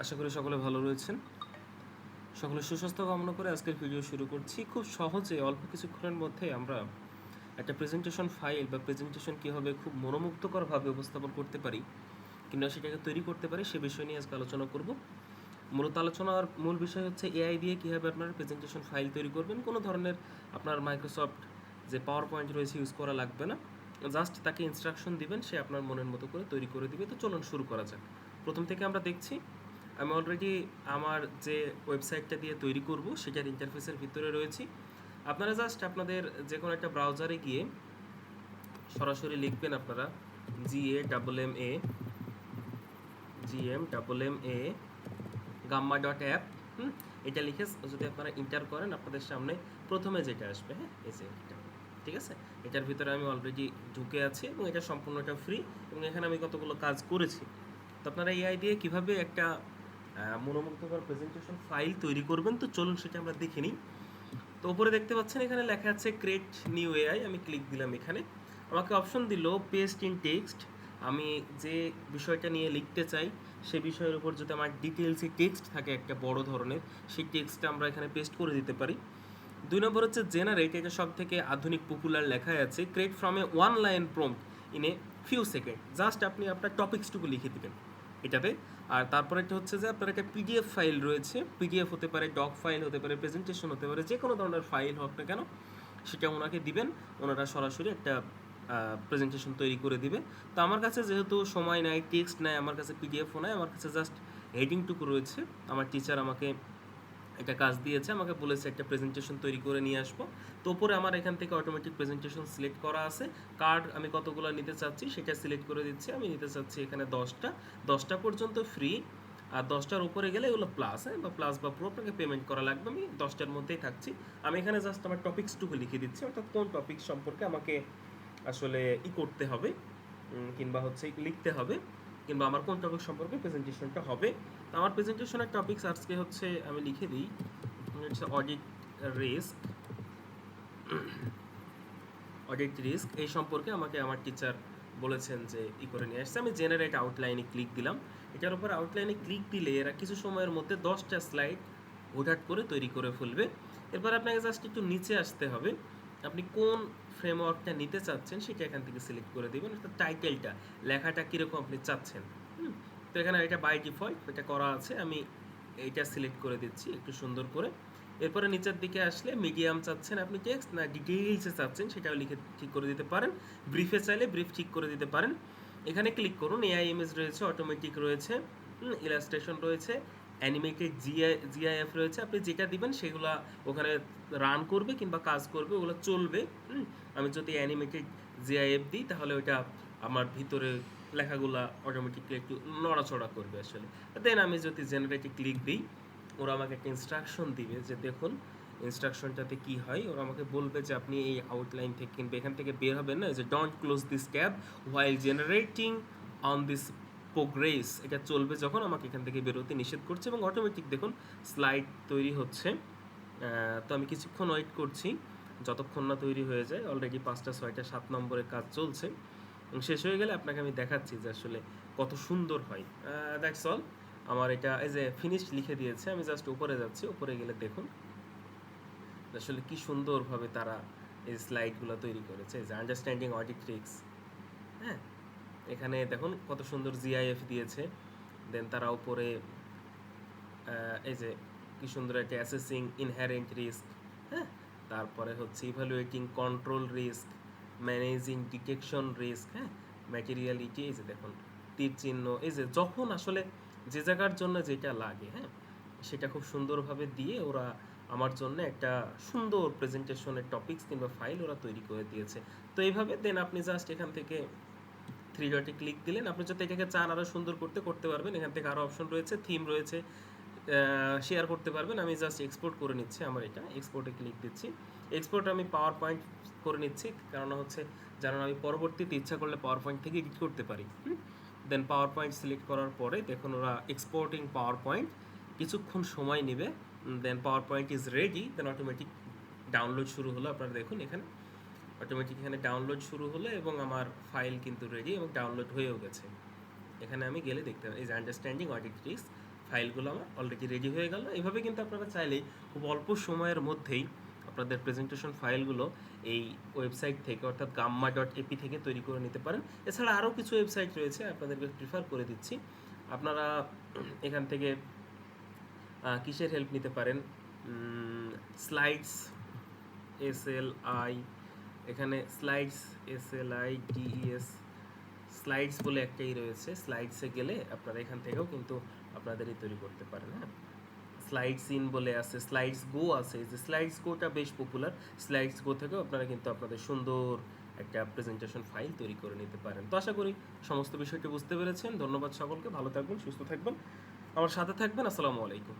আশা করি সকলে ভালো রয়েছেন। সকলের সুস্বাস্থ্য কামনা করে আজকের ভিডিও শুরু করছি। খুব সহজে অল্প কিছুক্ষণের মধ্যে আমরা একটা প্রেজেন্টেশন ফাইল বা প্রেজেন্টেশন কীভাবে খুব মনোমুগ্ধকরভাবে উপস্থাপন করতে পারি কিংবা সেটাকে তৈরি করতে পারি সে বিষয় নিয়ে আজকে আলোচনা করব। মূলত আলোচনার মূল বিষয় হচ্ছে এআই দিয়ে কীভাবে আপনারা প্রেজেন্টেশন ফাইল তৈরি করবেন। কোনো ধরনের আপনার মাইক্রোসফট যে পাওয়ার পয়েন্ট রয়েছে ইউজ করা লাগবে না, জাস্ট তাকে ইনস্ট্রাকশন দিবেন, সে আপনার মনের মতো করে তৈরি করে দিবে। তো চলুন শুরু করা যাক। প্রথম থেকে আমরা দেখছি আমি অলরেডি আমার যে ওয়েবসাইটটা দিয়ে তৈরি করব সেটার ইন্টারফেসের ভিতরে রয়েছি। আপনারা জাস্ট আপনাদের যে কোনো একটা ব্রাউজারে গিয়ে সরাসরি লিখবেন আপনারা GAMMA gamma.app। এটা লিখে যদি আপনারা ইন্টার করেন আপনাদের সামনে প্রথমে যেটা আসবে, হ্যাঁ এই যে এটা, ঠিক আছে। এটার ভিতরে আমি অলরেডি ঢুকে আছি এবং এটা সম্পূর্ণটা ফ্রি এবং এখানে আমি কতগুলো কাজ করেছি। তো আপনারা এআই দিয়ে কীভাবে একটা মনোমুগ্ধকর প্রেজেন্টেশন ফাইল তৈরি করবেন, তো চলুন সেটা আমরা দেখে নিই। তো উপরে দেখতে পাচ্ছেন এখানে লেখা আছে ক্রিয়েট নিউ এআই। আমি ক্লিক দিলাম, এখানে আমাকে অপশন দিল পেস্ট ইন টেক্সট। আমি যে বিষয়টা নিয়ে লিখতে চাই সে বিষয়ের উপর যদি আমার ডিটেলসে টেক্সট থাকে একটা বড় ধরনের, সেই টেক্সটটা আমরা এখানে পেস্ট করে দিতে পারি। 2 নম্বর হচ্ছে জেনারেট। এটা সব থেকে আধুনিক পপুলার লেখায় আছে create from a 1 line prompt in a few second. Just আপনি আপনার টপিকসটুকু লিখে দেবেন এটাতে। আর তারপরে একটা হচ্ছে যে আপনার একটা পিডিএফ ফাইল রয়েছে, পিডিএফ হতে পারে, ডক ফাইল হতে পারে, প্রেজেন্টেশন হতে পারে, যে কোনো ধরনের ফাইল হোক না কেন সেটা ওনাকে দিবেন, ওনারা সরাসরি একটা প্রেজেন্টেশন তৈরি করে দিবে। তো আমার কাছে যেহেতু সময় নাই, টেক্সট নাই, আমার কাছে পিডিএফও নাই, আমার কাছে জাস্ট হেডিংটুকু রয়েছে। আমার টিচার আমাকে একটা কাজ দিয়েছে, আমাকে বলেছে একটা প্রেজেন্টেশন তৈরি করে নিয়ে আসবো। তো উপরে আমার এখান থেকে অটোমেটিক প্রেজেন্টেশন সিলেক্ট করা আছে। কার্ড আমি কতগুলো নিতে চাচ্ছি সেটা সিলেক্ট করে দিচ্ছি। আমি নিতে চাচ্ছি এখানে 10টা পর্যন্ত ফ্রি, আর 10টার উপরে গেলে এগুলো প্লাস, হ্যাঁ বা প্লাস বা প্রো আপনাকে পেমেন্ট করা লাগবে। আমি 10টার মধ্যেই থাকছি। আমি এখানে জাস্ট আমার টপিকসটুকু লিখে দিচ্ছি, অর্থাৎ কোন টপিক সম্পর্কে আমাকে আসলে করতে হবে কিংবা হচ্ছে লিখতে হবে, কিংবা আমার কোন টপিক সম্পর্কে প্রেজেন্টেশনটা হবে। তো আমার প্রেজেন্টেশনের টপিকস আজকে হচ্ছে, আমি লিখে দিই হচ্ছে অডিট রিস্ক। এই সম্পর্কে আমাকে আমার টিচার বলেছেন যে করে নিয়ে আসছে। আমি জেনারেট আউটলাইনে ক্লিক দিলাম। এটার উপর আউটলাইনে ক্লিক দিলে এরা কিছু সময়ের মধ্যে 10টা স্লাইড হুটহাট করে তৈরি করে ফেলবে। এরপর আপনাকে জাস্ট একটু নিচে আসতে হবে, আপনি কোন ফ্রেমওয়ার্কটা নিতে চাচ্ছেন সেটা এখান থেকে সিলেক্ট করে দেবেন, অর্থাৎ টাইটেলটা, লেখাটা কীরকম আপনি চাচ্ছেন। তো এখানে এটা বাই ডিফল্ট এটা করা আছে, আমি এইটা সিলেক্ট করে দিচ্ছি একটু সুন্দর করে। এরপরে নিচের দিকে আসলে মিডিয়াম চাচ্ছেন আপনি টেক্সট না ডিটেইলসে চাচ্ছেন সেটাও লিখে ঠিক করে দিতে পারেন। ব্রিফে চাইলে ব্রিফ ঠিক করে দিতে পারেন। এখানে ক্লিক করুন, এআই ইমেজ রয়েছে, অটোমেটিক রয়েছে, ইলাস্ট্রেশন রয়েছে, অ্যানিমেটেড জিআইএফ রয়েছে। আপনি যেটা দিবেন সেগুলো ওখানে রান করবে কিংবা কাজ করবে, ওগুলো চলবে। আমি যদি অ্যানিমেটেড জিআইএফ দিই তাহলে ওইটা আমার ভিতরে লেখাগুলা অটোমেটিকলি একটু নড়াচড়া করবে আসলে। দেন আমি যদি জেনারেটে ক্লিক দিই, ওরা আমাকে একটা ইনস্ট্রাকশন দিবে যে দেখুন ইনস্ট্রাকশনটাতে কি হয়। ওরা আমাকে বলবে যে আপনি এই আউটলাইন থেকে কিংবা এখান থেকে বের হবেন না, যে don't close this tab while generating on this progress. এটা চলবে যখন, আমাকে এখান থেকে বেরোতে নিষেধ করছে এবং অটোমেটিক দেখুন স্লাইড তৈরি হচ্ছে। তো আমি কিছুক্ষণ ওয়েট করছি যতক্ষণ না তৈরি হয়ে যায়। অলরেডি 5টা 6টা 7 নম্বরের কাজ চলছে, শেষ হয়ে গেলে আপনাকে আমি দেখাচ্ছি যে আসলে কত সুন্দর হয়। That's all. আমার এটা এই যে ফিনিশড লিখে দিয়েছে। আমি জাস্ট উপরে যাচ্ছি, উপরে গেলে দেখুন আসলে কি সুন্দরভাবে তারা এই স্লাইডগুলো তৈরি করেছে, যে আন্ডারস্ট্যান্ডিং অডিট রিস্ক। হ্যাঁ, এখানে দেখুন কত সুন্দর জিআইএফ দিয়েছে। দেন তারা উপরে এই যে কি সুন্দর একটা অ্যাসেসিং ইনহেরেন্ট রিস্ক, হ্যাঁ, তারপরে হচ্ছে evaluating control risk, managing detection risk, হ্যাঁ, ম্যাটেরিয়ালিটি, এই যে দেখুন তীর চিহ্ন, এই যে যখন আসলে যে জায়গার জন্য যেটা লাগে, হ্যাঁ, সেটা খুব সুন্দরভাবে দিয়ে ওরা আমার জন্য একটা সুন্দর প্রেজেন্টেশনের টপিকস কিংবা ফাইল ওরা তৈরি করে দিয়েছে। তো এইভাবে দেন আপনি জাস্ট এখান থেকে 3 ডটে ক্লিক দিলেন। আপনি যদি এটাকে চান আরও সুন্দর করতে পারবেন। এখান থেকে আরও অপশন রয়েছে, থিম রয়েছে, শেয়ার করতে পারবেন। আমি জাস্ট এক্সপোর্ট করে নিচ্ছি, আমার এটা এক্সপোর্টে ক্লিক দিচ্ছি। এক্সপোর্ট আমি পাওয়ার পয়েন্ট করে নিচ্ছি, কারণ হচ্ছে যেন আমি পরবর্তীতে ইচ্ছা করলে পাওয়ার পয়েন্ট থেকে এডিট করতে পারি। দেন পাওয়ার পয়েন্ট সিলেক্ট করার পরে দেখুন ওরা এক্সপোর্টিং পাওয়ার পয়েন্ট, কিছুক্ষণ সময় নেবে। Then PowerPoint is ready, then automatic download শুরু হলো। আপনারা দেখুন এখানে অটোমেটিক এখানে ডাউনলোড শুরু হলো এবং আমার ফাইল কিন্তু রেডি এবং ডাউনলোড হয়েও গেছে। এখানে আমি গেলে দেখতে পাই এই যে আন্ডারস্ট্যান্ডিং অডিট রিস্ক ফাইলগুলো আমার অলরেডি রেডি হয়ে গেল। এভাবে কিন্তু আপনারা চাইলেই খুব অল্প সময়ের মধ্যেই আপনাদের প্রেজেন্টেশন ফাইলগুলো এই ওয়েবসাইট থেকে অর্থাৎ gamma.ap থেকে তৈরি করে নিতে পারেন। এছাড়া আরও কিছু ওয়েবসাইট রয়েছে, আপনাদেরকে প্রিফার করে দিচ্ছি। আপনারা এখান থেকে কিসের হেল্প নিতে পারেন? স্লাইডস, SLI, এখানে স্লাইডস, SLIDES, স্লাইডস বলে একটাই রয়েছে। স্লাইডসে গেলে আপনারা এখান থেকেও কিন্তু আপনাদেরই তৈরি করতে পারেন। হ্যাঁ, স্লাইডস ইন বলে আছে, স্লাইডস গো আছে। এই যে স্লাইডস গোটা বেশ পপুলার। স্লাইডস গো থেকেও আপনারা কিন্তু আপনাদের সুন্দর একটা প্রেজেন্টেশন ফাইল তৈরি করে নিতে পারেন। তো আশা করি সমস্ত বিষয়টি বুঝতে পেরেছেন। ধন্যবাদ সকলকে, ভালো থাকবেন, সুস্থ থাকবেন, আমার সাথে থাকবেন। আসসালামু আলাইকুম।